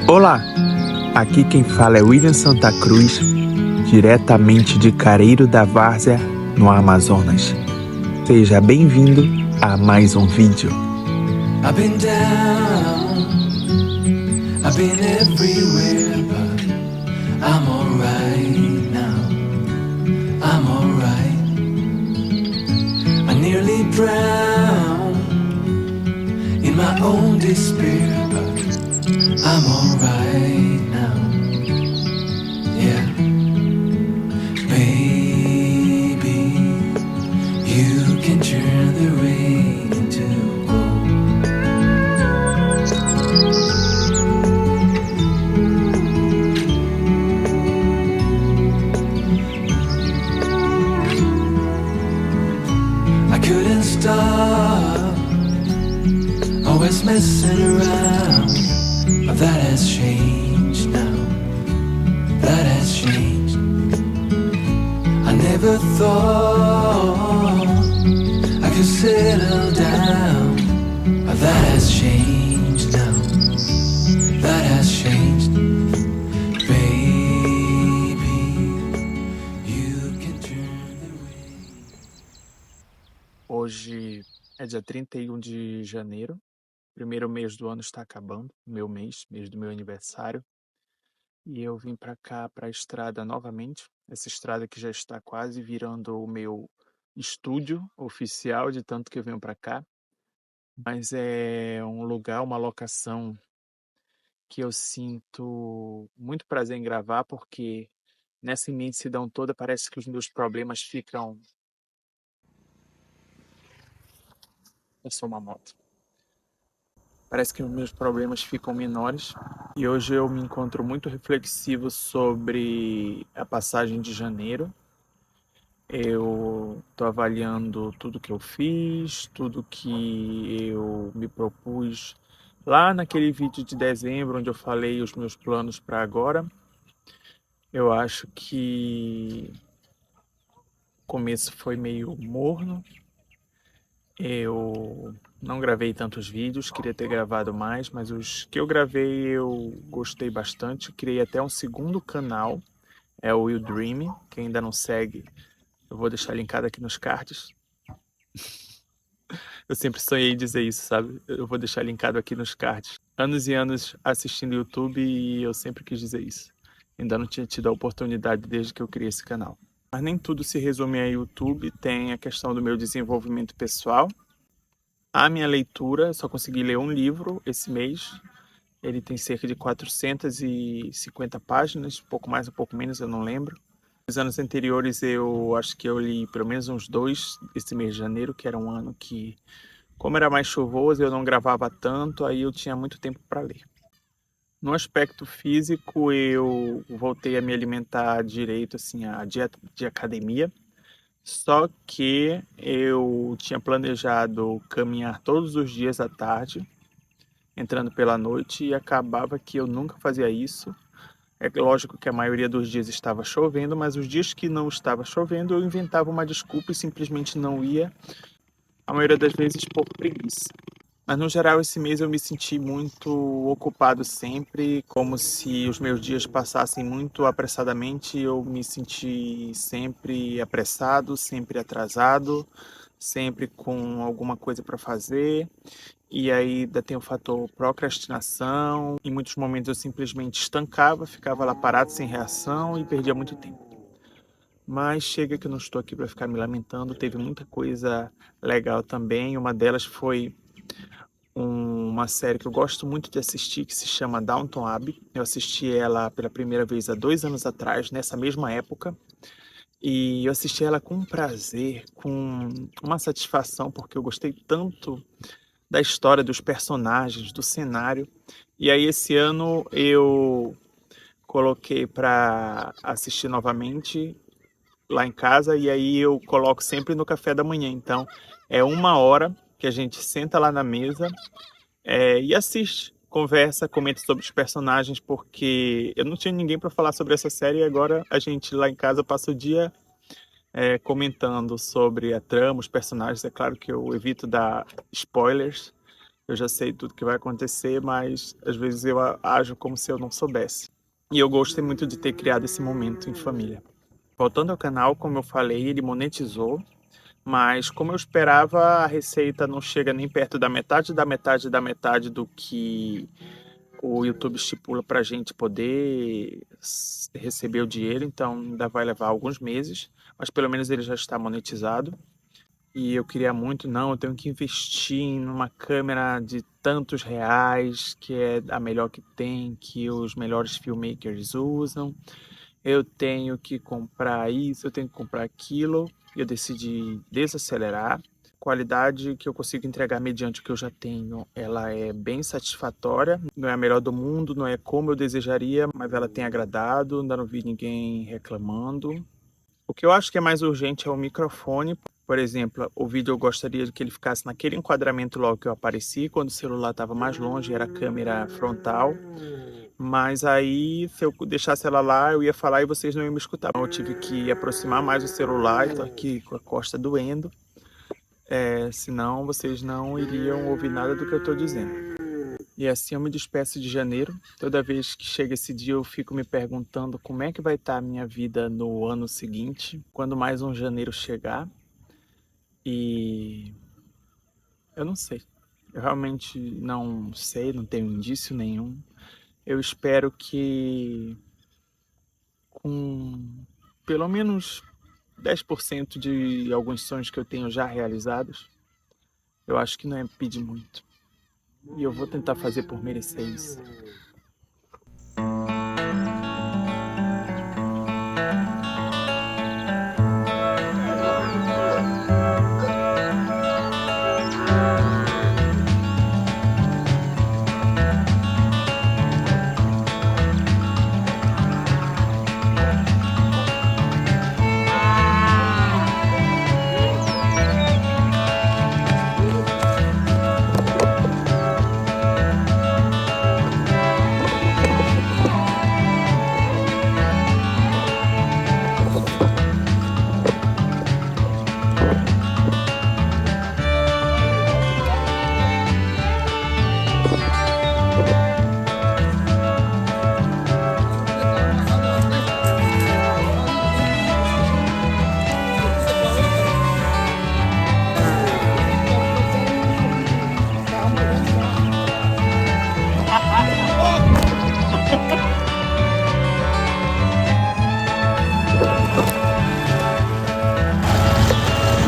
Olá, aqui quem fala é William Santa Cruz, diretamente de Careiro da Várzea, no Amazonas. Seja bem-vindo a mais um vídeo. I've been down, I've been everywhere, but I'm alright now, I'm alright. I nearly drowned in my own despair, but I'm alright now, yeah. Baby, you can turn the rain into gold. I couldn't stop, always messing around, but that has changed now, that has changed. I never thought I could settle down, but that has changed now, that has changed. Baby, you can turn the rain. Hoje é dia 31 de janeiro, primeiro mês do ano está acabando, meu mês do meu aniversário. E eu vim para cá, para a estrada novamente, essa estrada que já está quase virando o meu estúdio oficial, de tanto que eu venho para cá. Mas é um lugar, uma locação que eu sinto muito prazer em gravar, porque nessa imensidão toda parece que os meus problemas ficam... Eu sou uma moto. Parece que os meus problemas ficam menores. E hoje eu me encontro muito reflexivo sobre a passagem de janeiro. Eu estou avaliando tudo que eu fiz, tudo que eu me propus lá naquele vídeo de dezembro, onde eu falei os meus planos para agora. Eu acho que o começo foi meio morno. Eu não gravei tantos vídeos, queria ter gravado mais, mas os que eu gravei eu gostei bastante. Criei até um segundo canal, é o Will Dream. Quem ainda não segue, eu vou deixar linkado aqui nos cards. Eu sempre sonhei em dizer isso, sabe? Eu vou deixar linkado aqui nos cards. Anos e anos assistindo YouTube e eu sempre quis dizer isso. Ainda não tinha tido a oportunidade desde que eu criei esse canal. Mas nem tudo se resume a YouTube, tem a questão do meu desenvolvimento pessoal. A minha leitura, eu só consegui ler um livro esse mês. Ele tem cerca de 450 páginas, um pouco mais, um pouco menos, eu não lembro. Nos anos anteriores eu acho que eu li pelo menos uns 2 esse mês de janeiro, que era um ano que, como era mais chuvoso, eu não gravava tanto, aí eu tinha muito tempo para ler. No aspecto físico, eu voltei a me alimentar direito, assim, a dieta de academia. Só que eu tinha planejado caminhar todos os dias à tarde, entrando pela noite, e acabava que eu nunca fazia isso. É lógico que a maioria dos dias estava chovendo, mas os dias que não estava chovendo, eu inventava uma desculpa e simplesmente não ia, a maioria das vezes por preguiça. Mas no geral esse mês eu me senti muito ocupado sempre, como se os meus dias passassem muito apressadamente. Eu me senti sempre apressado, sempre atrasado, sempre com alguma coisa para fazer. E aí ainda tem o fator procrastinação. Em muitos momentos eu simplesmente estancava, ficava lá parado sem reação e perdia muito tempo. Mas chega que eu não estou aqui para ficar me lamentando, teve muita coisa legal também. Uma delas foi uma série que eu gosto muito de assistir, que se chama Downton Abbey. Eu assisti ela pela primeira vez há 2 anos atrás, nessa mesma época. E eu assisti ela com prazer, com uma satisfação, porque eu gostei tanto da história, dos personagens, do cenário. E aí esse ano eu coloquei para assistir novamente lá em casa, e aí eu coloco sempre no café da manhã. Então é 1 hora que a gente senta lá na mesa e assiste, conversa, comenta sobre os personagens, porque eu não tinha ninguém para falar sobre essa série, e agora a gente lá em casa passa o dia comentando sobre a trama, os personagens. É claro que eu evito dar spoilers, Eu já sei tudo que vai acontecer, mas às vezes eu ajo como se eu não soubesse. E eu gostei muito de ter criado esse momento em família. Voltando ao canal, como eu falei, ele monetizou, mas como eu esperava, a receita não chega nem perto da metade da metade da metade do que o YouTube estipula para a gente poder receber o dinheiro, então ainda vai levar alguns meses, mas pelo menos ele já está monetizado. E eu queria muito, não, eu tenho que investir numa câmera de tantos reais, que é a melhor que tem, que os melhores filmmakers usam. Eu tenho que comprar isso, eu tenho que comprar aquilo. E eu decidi desacelerar. A qualidade que eu consigo entregar mediante o que eu já tenho, ela é bem satisfatória. Não é a melhor do mundo, não é como eu desejaria, mas ela tem agradado, ainda não vi ninguém reclamando. O que eu acho que é mais urgente é o microfone. Por exemplo, o vídeo eu gostaria que ele ficasse naquele enquadramento logo que eu apareci, quando o celular estava mais longe, era a câmera frontal. Mas aí, se eu deixasse ela lá, eu ia falar e vocês não iam me escutar. Eu tive que aproximar mais o celular, estou aqui com a costa doendo. Senão vocês não iriam ouvir nada do que eu estou dizendo. E assim eu me despeço de janeiro. Toda vez que chega esse dia eu fico me perguntando como é que vai estar a minha vida no ano seguinte, quando mais um janeiro chegar. E eu não sei. Eu realmente não sei, não tenho indício nenhum. Eu espero que com pelo menos 10% de alguns sonhos que eu tenho já realizados, eu acho que não é pedir muito. E eu vou tentar fazer por merecer isso.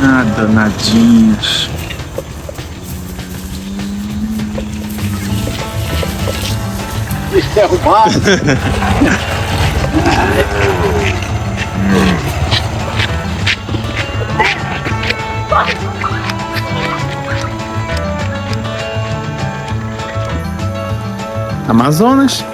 Ah, danadinhas. Isso é arrumado. Amazonas.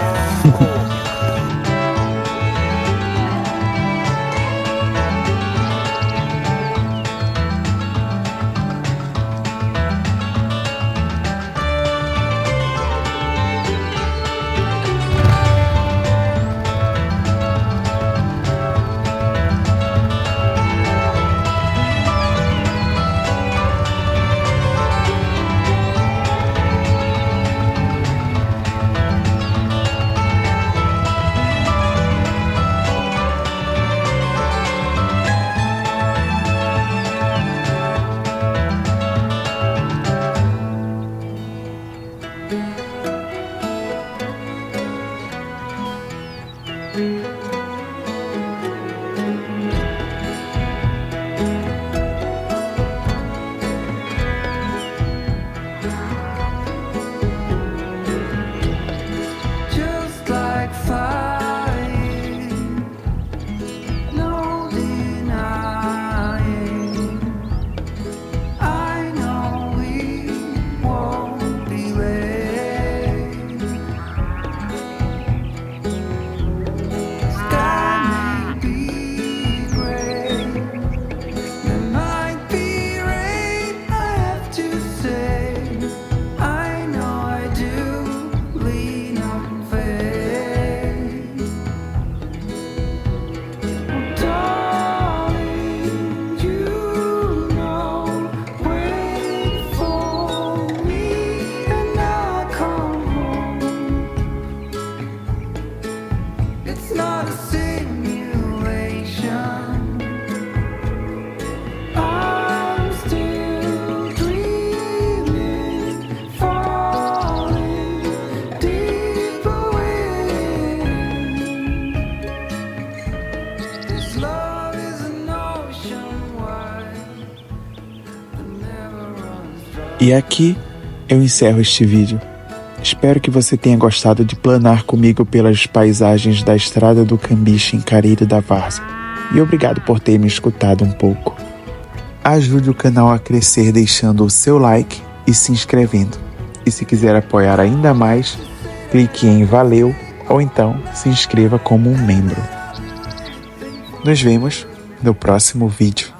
E aqui eu encerro este vídeo. Espero que você tenha gostado de planar comigo pelas paisagens da Estrada do Cambiche em Careiro da Várzea. E obrigado por ter me escutado um pouco. Ajude o canal a crescer deixando o seu like e se inscrevendo. E se quiser apoiar ainda mais, clique em Valeu ou então se inscreva como um membro. Nos vemos no próximo vídeo.